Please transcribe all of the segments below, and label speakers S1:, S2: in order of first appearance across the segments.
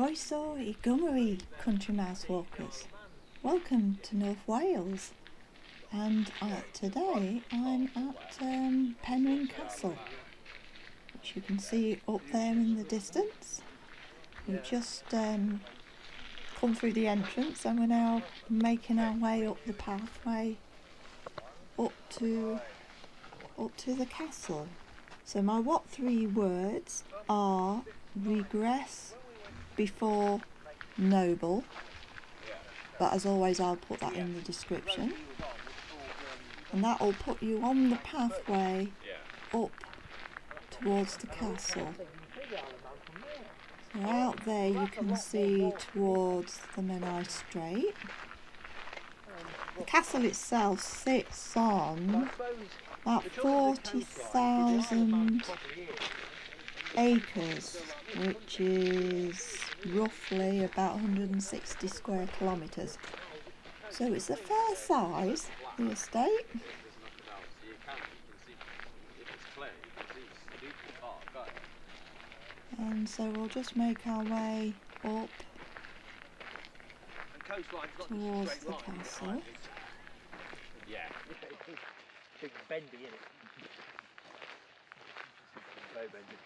S1: Croeso I Gymru, country mouse walkers. Welcome to North Wales, and today I'm at Penrhyn Castle, which you can see up there in the distance. We've just come through the entrance and we're now making our way up the pathway up to the castle. So my what three words are regress before noble, but as always I'll put that in the description, and that will put you on the pathway up towards the castle. So out there you can see towards the Menai Strait. The castle itself sits on about 40,000 acres, which is roughly about 160 square kilometres. So it's a fair size, the estate. And so we'll just make our way up towards the castle.
S2: Yeah. Big bendy, isn't it? Very bendy.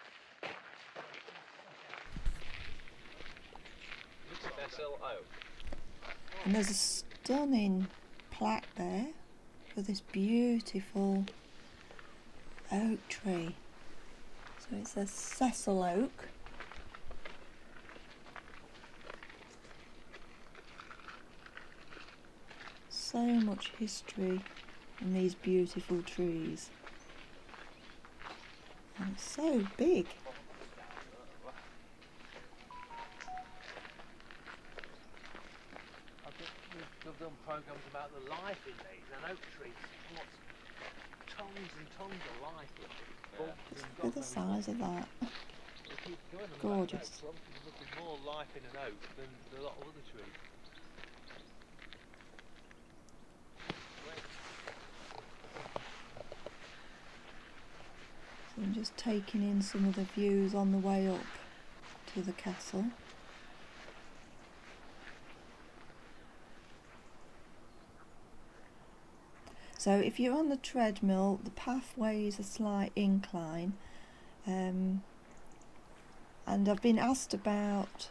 S1: And there's a stunning plaque there for this beautiful oak tree. So it's a Cecil oak. So much history in these beautiful trees. And it's so big.
S2: We've done programmes about the life in these, and oak trees, tons and tons of life in it.
S1: Look at the size of that. Gorgeous.
S2: There's more life in an oak than a lot of other trees.
S1: So I'm just taking in some of the views on the way up to the castle. So if you're on the treadmill, the pathway is a slight incline, and I've been asked about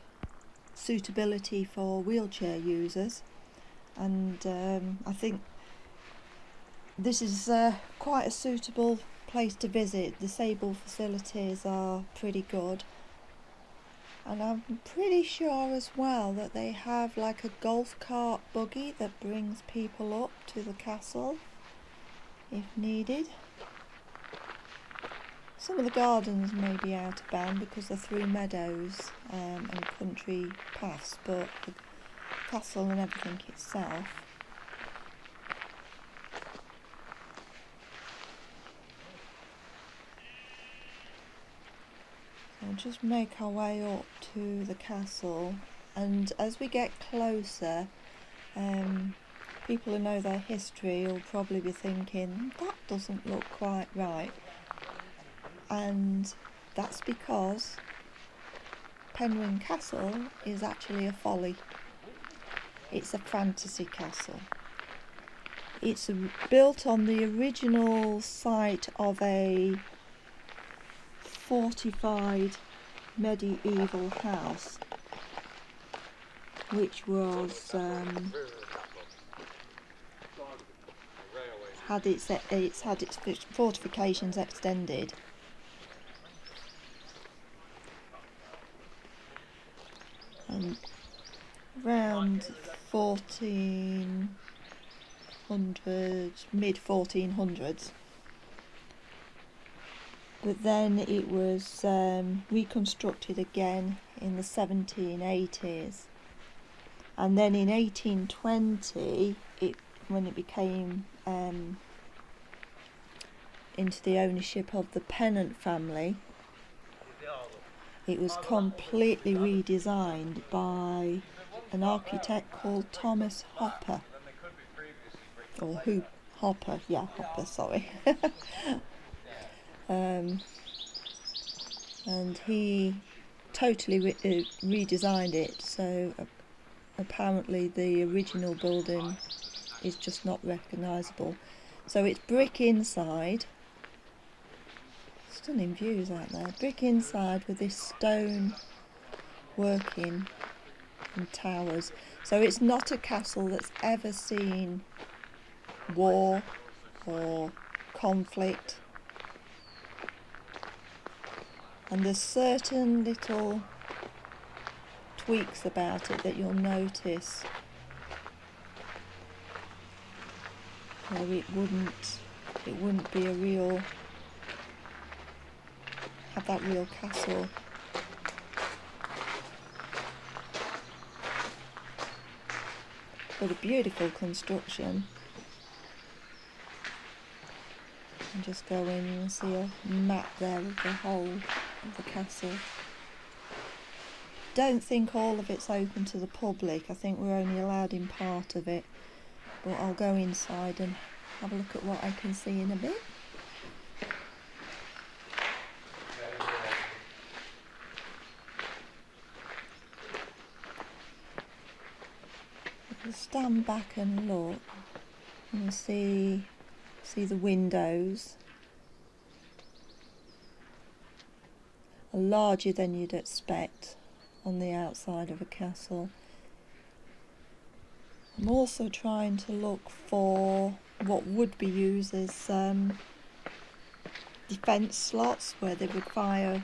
S1: suitability for wheelchair users, and I think this is quite a suitable place to visit. Disabled facilities are pretty good, and I'm pretty sure as well that they have like a golf cart buggy that brings people up to the castle if needed. Some of the gardens may be out of bound because they're through meadows and country paths, but the castle and everything itself. So we'll just make our way up to the castle, and as we get closer, people who know their history will probably be thinking, that doesn't look quite right. And that's because Penrhyn Castle is actually a Folly. It's a fantasy castle. It's built on the original site of a fortified medieval house, which was had its fortifications extended. And around 1400, mid 1400s, but then it was reconstructed again in the 1780s, and then in 1820 when it became into the ownership of the Pennant family, it was completely redesigned by an architect called Thomas Hopper, or Hopper, sorry. And he totally redesigned it, so apparently the original building is just not recognisable. So it's brick inside, stunning views out there, brick inside with this stone working and towers. So it's not a castle that's ever seen war or conflict, and there's certain little tweaks about it that you'll notice where it wouldn't be a real, have that real castle. But a beautiful construction. And just go in, you'll see a map there of the whole of the castle. Don't think all of it's open to the public. I think we're only allowed in part of it. But I'll go inside and have a look at what I can see in a bit. If you stand back and look, you'll see the windows are larger than you'd expect on the outside of a castle. I'm also trying to look for what would be used as defence slots where they would fire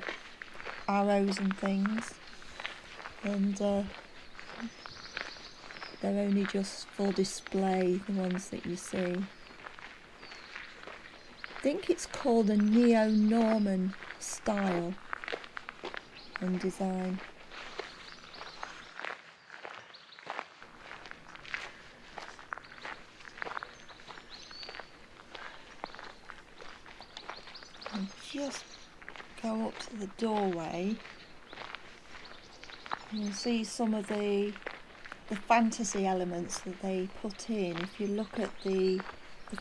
S1: arrows and things, and they're only just for display, the ones that you see. I think it's called a neo-Norman style and design. And just go up to the doorway and you'll see some of the fantasy elements that they put in. If you look at the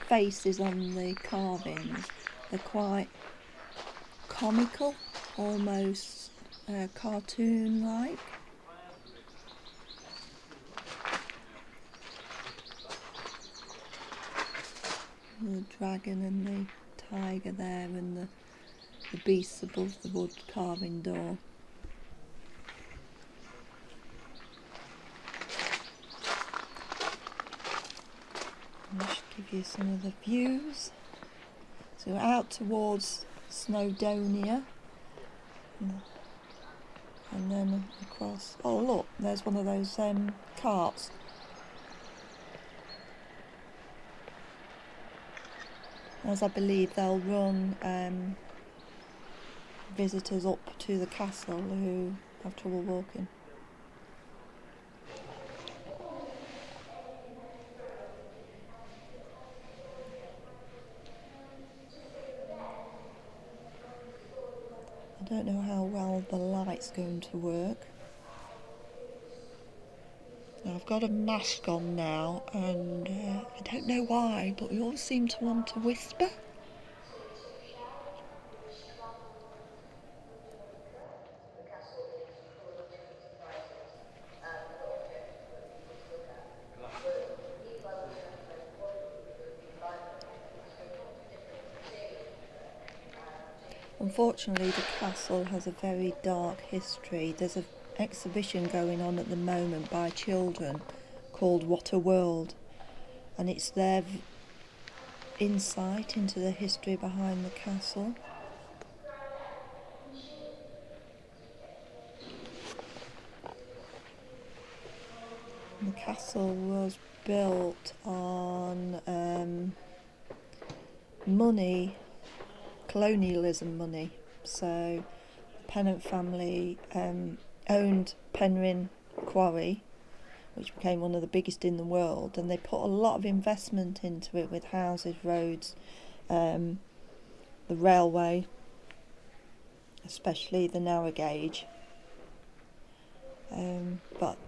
S1: faces on the carvings, they're quite comical, almost cartoon-like. The dragon and the tiger there, and the beasts above the wood carving door. I'll just give you some of the views. So we're out towards Snowdonia, and then across. Oh look, there's one of those carts. As I believe they'll run visitors up to the castle who have trouble walking. I don't know how well the light's going to work. I've got a mask on now, and I don't know why, but we all seem to want to whisper. Unfortunately, the castle has a very dark history. There's an exhibition going on at the moment by children called What a World, and it's their insight into the history behind the castle. The castle was built on money, colonialism money. So the Pennant family owned Penrhyn Quarry, which became one of the biggest in the world, and they put a lot of investment into it with houses, roads, the railway, especially the narrow gauge. But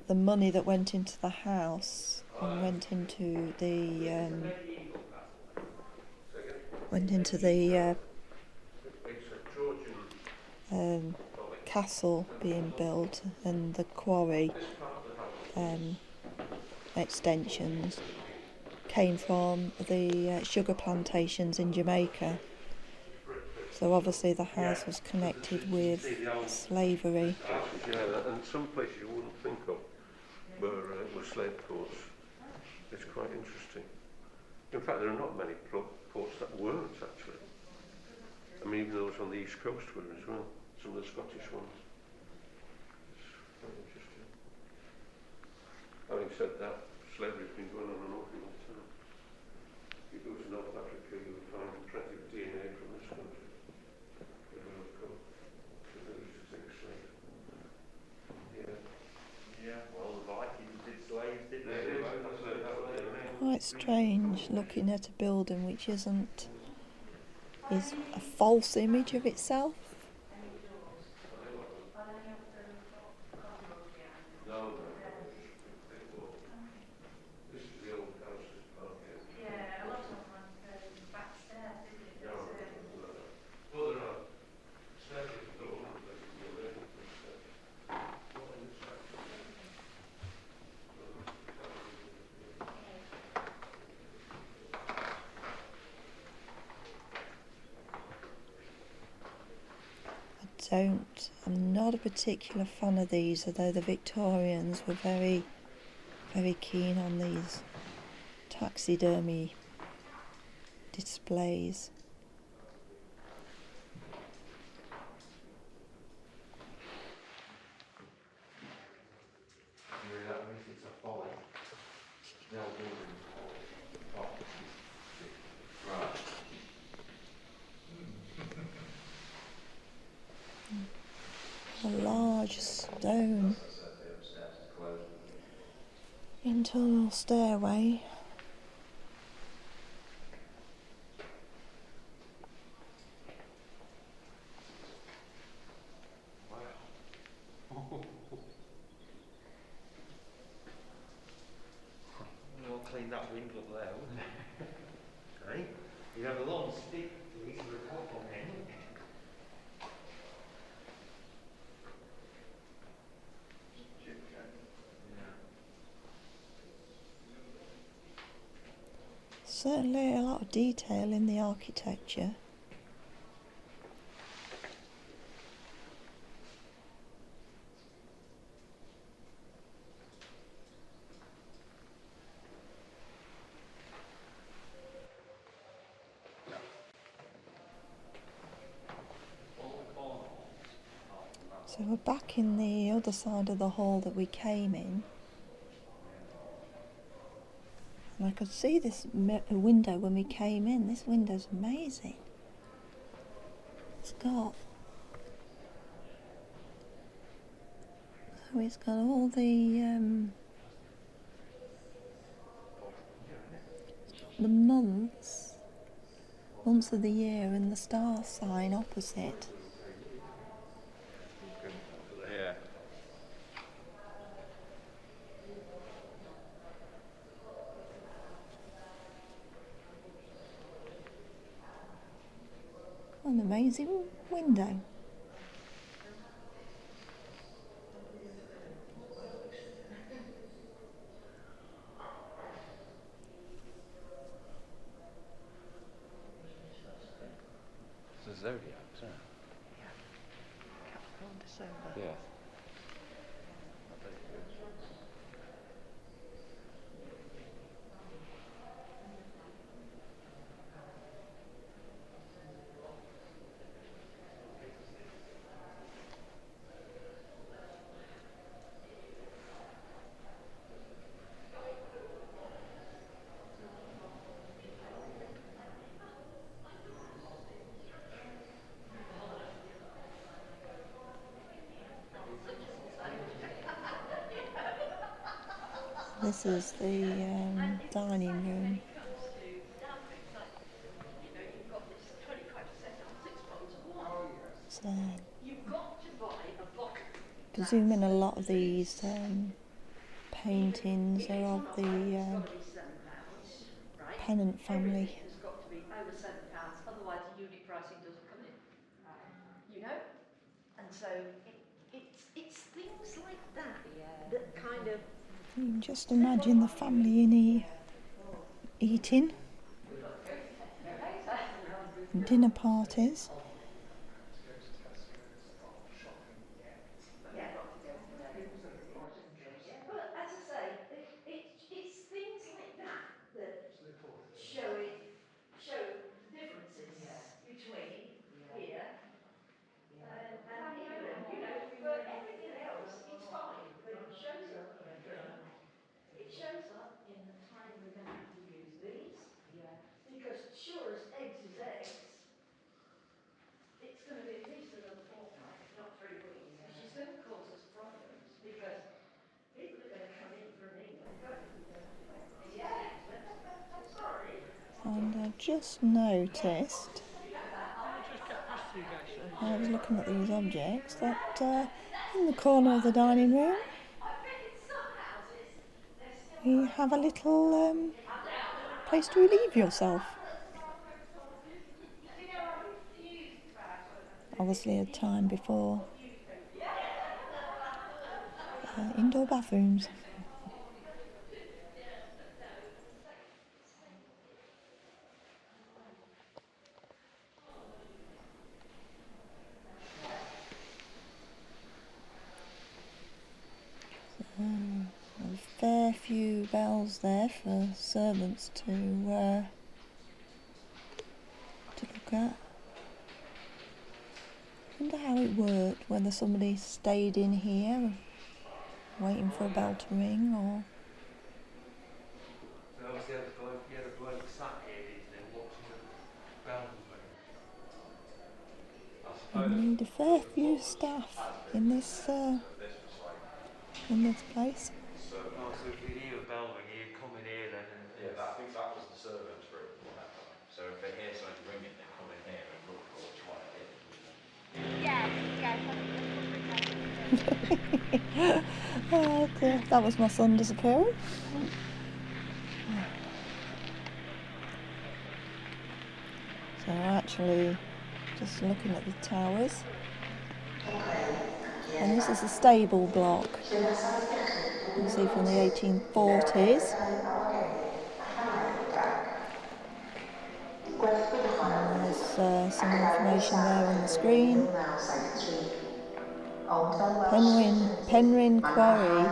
S1: the money that went into the house and went into the castle being built and the quarry extensions came from the sugar plantations in Jamaica. So obviously the house was connected with slavery.
S3: Yeah, and some places you wouldn't think of were slave ports. It's quite interesting. In fact, there are not many ports that weren't, actually. I mean, even those on the east coast were as well, some of the Scottish ones. It's quite interesting. Having said that, slavery's been going on an awful long time. If you go to North Africa, you'll find plenty of DNA from this country.
S1: Quite strange looking at a building which is a false image of itself. I'm not a particular fan of these, although the Victorians were very, very keen on these taxidermy displays.
S2: It's a Folly.
S1: A large stone internal stairway.
S2: We'll clean that window up there, wouldn't it? Hey? You have a long stick, please, with a top on end.
S1: Certainly a lot of detail in the architecture. So we're back in the other side of the hall that we came in. And I could see this window when we came in. This window's amazing. It's got all the months of the year and the star sign opposite.
S2: Yeah.
S1: An amazing window.
S2: It's a zodiac, isn't it?
S1: Yeah. Capricorn December.
S2: Yeah.
S1: This is the dining room. So, presuming a lot of these paintings are of the Pennant family.
S4: It's got to be over £7, otherwise the unit pricing doesn't come in. You know? And so
S1: You can just imagine the family in here eating. Dinner parties.
S4: But as I say, it's things like that that show the differences between here and England. You know, for everything else, it's fine, but it shows up in drink. It shows up in the time we're going to have to use these. Because sure as eggs is eggs, it's going to be at least another fortnight, if not 3 weeks, which is going to cause us problems because people are going to come in from England going, yeah, sorry.
S1: And I just noticed, I was looking at these objects, that in the corner of the dining room you have a little place to relieve yourself. Obviously a time before indoor bathrooms. A fair few bells there for servants to look at. I wonder how it worked, whether somebody stayed in here waiting for a bell to ring, or...
S2: So obviously you had a bloke sat here, didn't you, watching the bells ring.
S1: You need a fair few staff in this place.
S2: So if you hear a bell ring, you come in here then and...
S5: Yeah, I think that was the servants' room. So if they hear something ringing, they come in here and look for which one it is.
S1: Oh dear, that was my son disappearing. So actually, just looking at the towers. And this is a stable block. You can see from the 1840s. And there's some information there on the screen. Penrhyn Quarry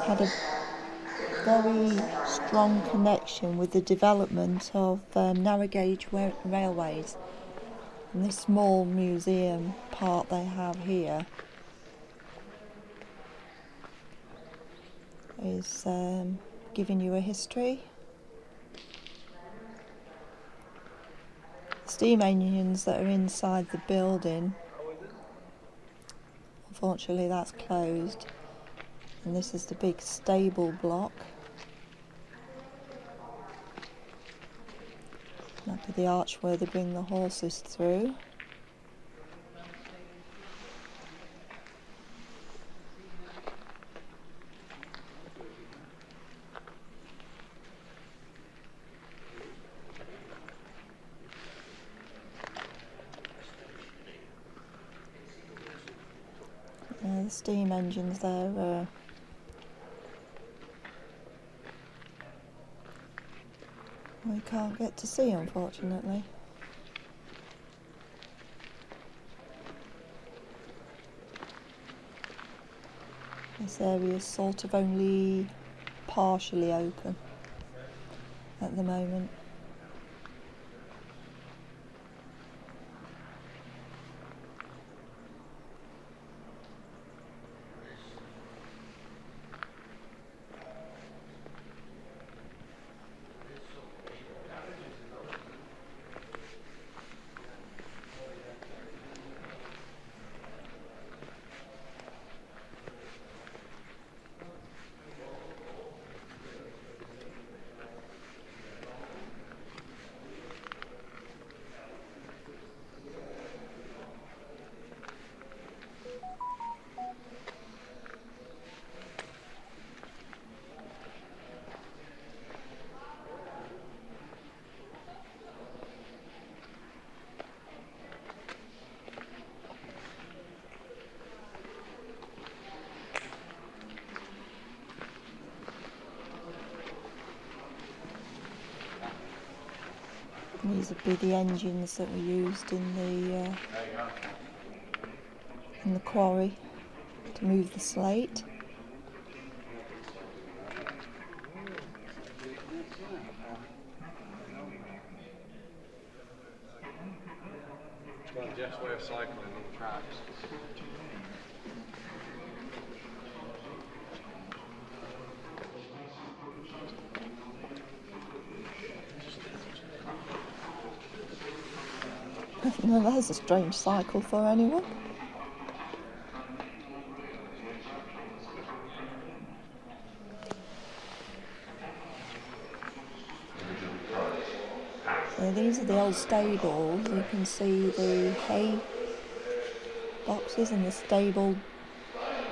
S1: had a very strong connection with the development of narrow gauge railways. And this small museum part they have here is giving you a history. Steam engines that are inside the building, unfortunately that's closed, and this is the big stable block. That'd be the arch where they bring the horses through. The steam engines there we can't get to see, unfortunately. This area is sort of only partially open at the moment. These would be the engines that were used in the quarry to move the slate.
S5: Well, Jeff's way of cycling on the tracks.
S1: No, there's a strange cycle for anyone. So these are the old stables. You can see the hay boxes and the stable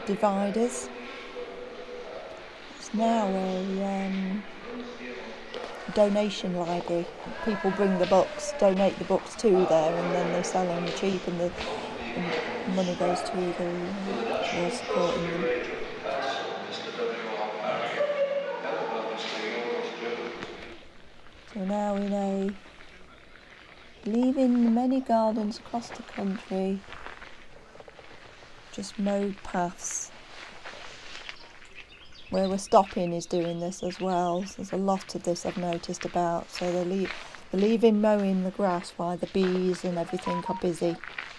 S1: dividers. It's now a donation library. People bring the books, donate the books to there, and then they sell them cheap, and the money goes to towards supporting them. So now in leaving many gardens across the country, just mowed paths. Where we're stopping is doing this as well. So there's a lot of this I've noticed about. So they're leaving mowing the grass while the bees and everything are busy,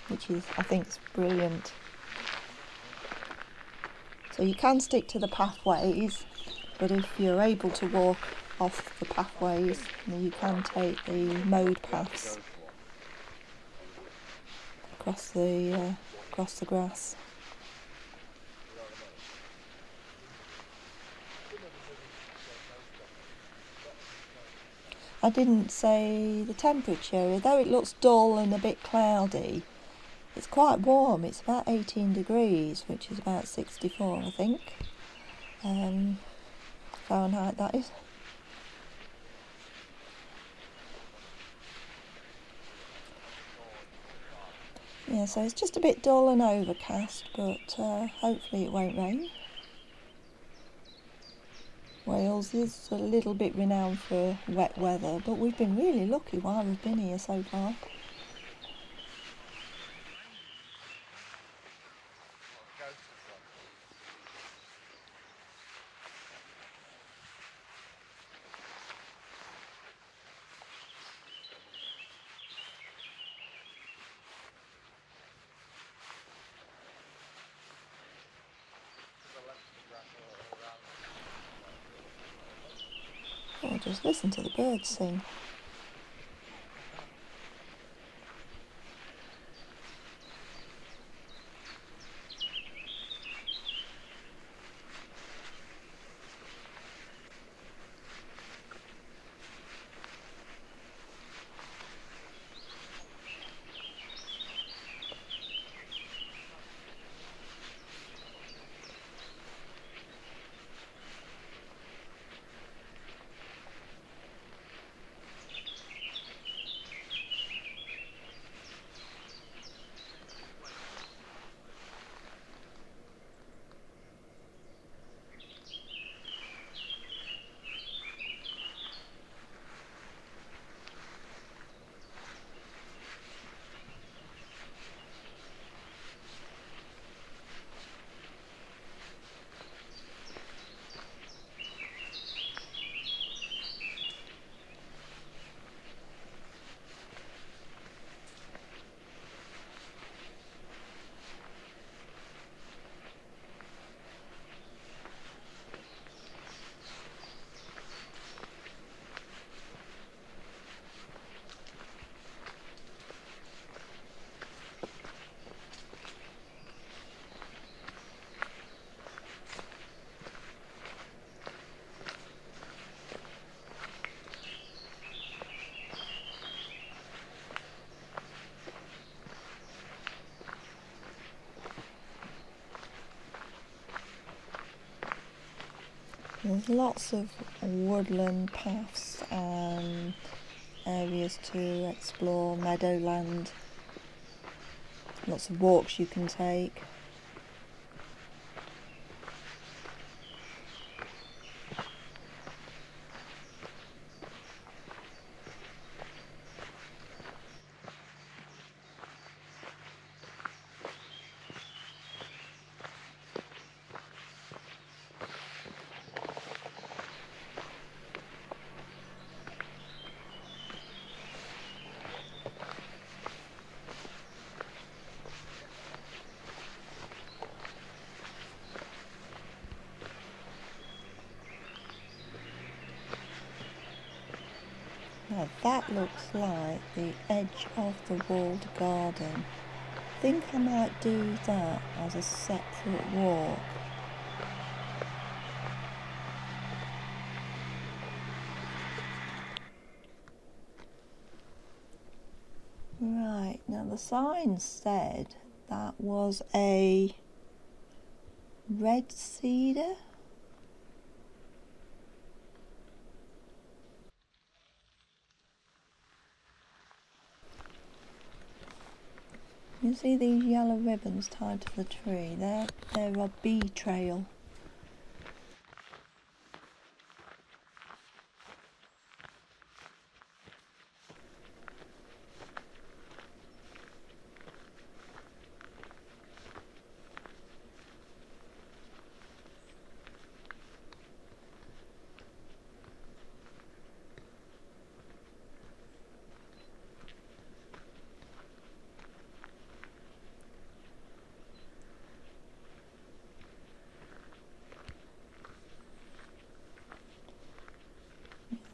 S1: which is, I think, is brilliant. So you can stick to the pathways, but if you're able to walk off the pathways, then you can take the mowed paths across the grass. I didn't say the temperature, although it looks dull and a bit cloudy. It's quite warm. It's about 18 degrees, which is about 64, I think. Fahrenheit, that is. Yeah, so it's just a bit dull and overcast, but hopefully it won't rain. Wales is a little bit renowned for wet weather, but we've been really lucky while we've been here so far. Oh, just listen to the birds sing. There's lots of woodland paths and areas to explore, meadowland, lots of walks you can take. that looks like the edge of the walled garden. I think I might do that as a separate walk. Right, now the sign said that was a red cedar. You see these yellow ribbons tied to the tree? They're a bee trail.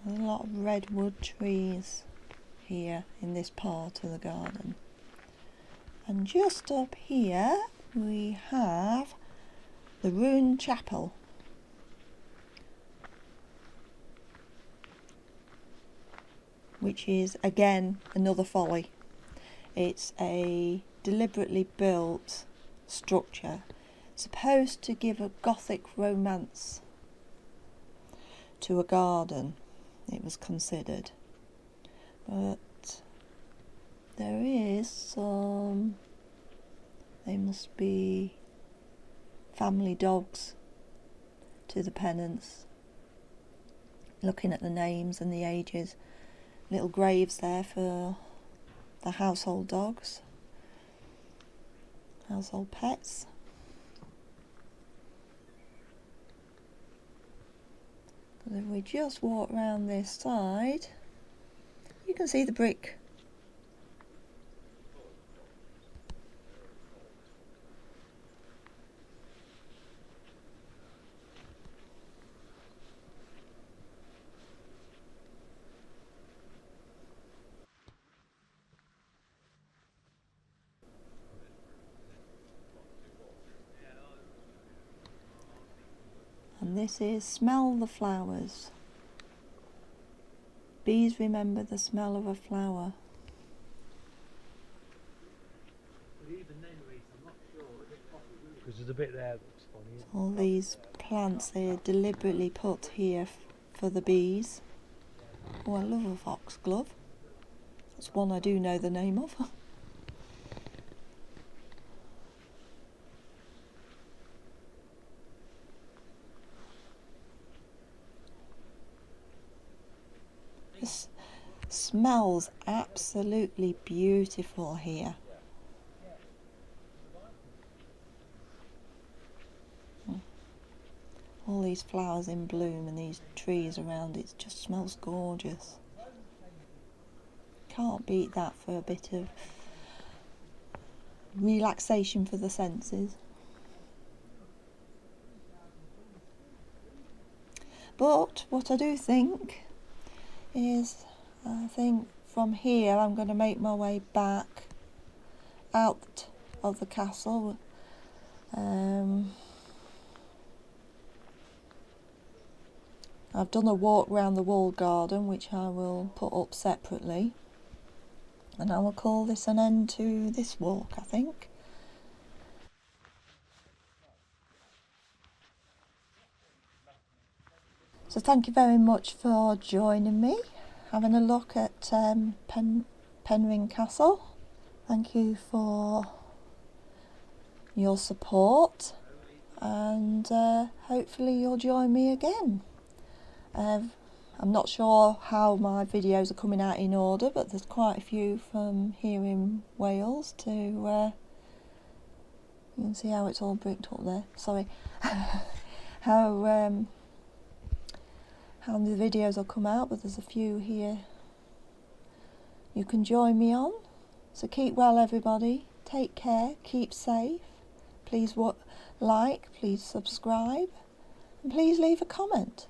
S1: There's a lot of redwood trees here in this part of the garden. And just up here we have the Rune Chapel. Which is again another Folly. It's a deliberately built structure supposed to give a Gothic romance to a garden, it was considered. But there is some, they must be family dogs to the Pennants. Looking at the names and the ages, little graves there for the household dogs, household pets. But if we just walk round this side, you can see the brick. And this is Smell the Flowers. Bees remember the smell of a flower.
S2: Because there's a bit there that's funny.
S1: All these plants they are deliberately put here for the bees. Oh, I love a foxglove. That's one I do know the name of. This smells absolutely beautiful here. All these flowers in bloom and these trees around it just smells gorgeous. Can't beat that for a bit of relaxation for the senses. But what I do think is, I think from here I'm going to make my way back out of the castle. I've done a walk round the walled garden, which I will put up separately, and I will call this an end to this walk, I think. So thank you very much for joining me, having a look at Penrhyn Castle. Thank you for your support, and hopefully you'll join me again. I'm not sure how my videos are coming out in order, but there's quite a few from here in Wales to, you can see how it's all bricked up there, sorry, how the videos will come out, but there's a few here you can join me on. So keep well everybody, take care, keep safe, please like, please subscribe, and please leave a comment.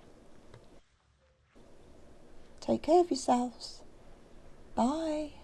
S1: Take care of yourselves. Bye.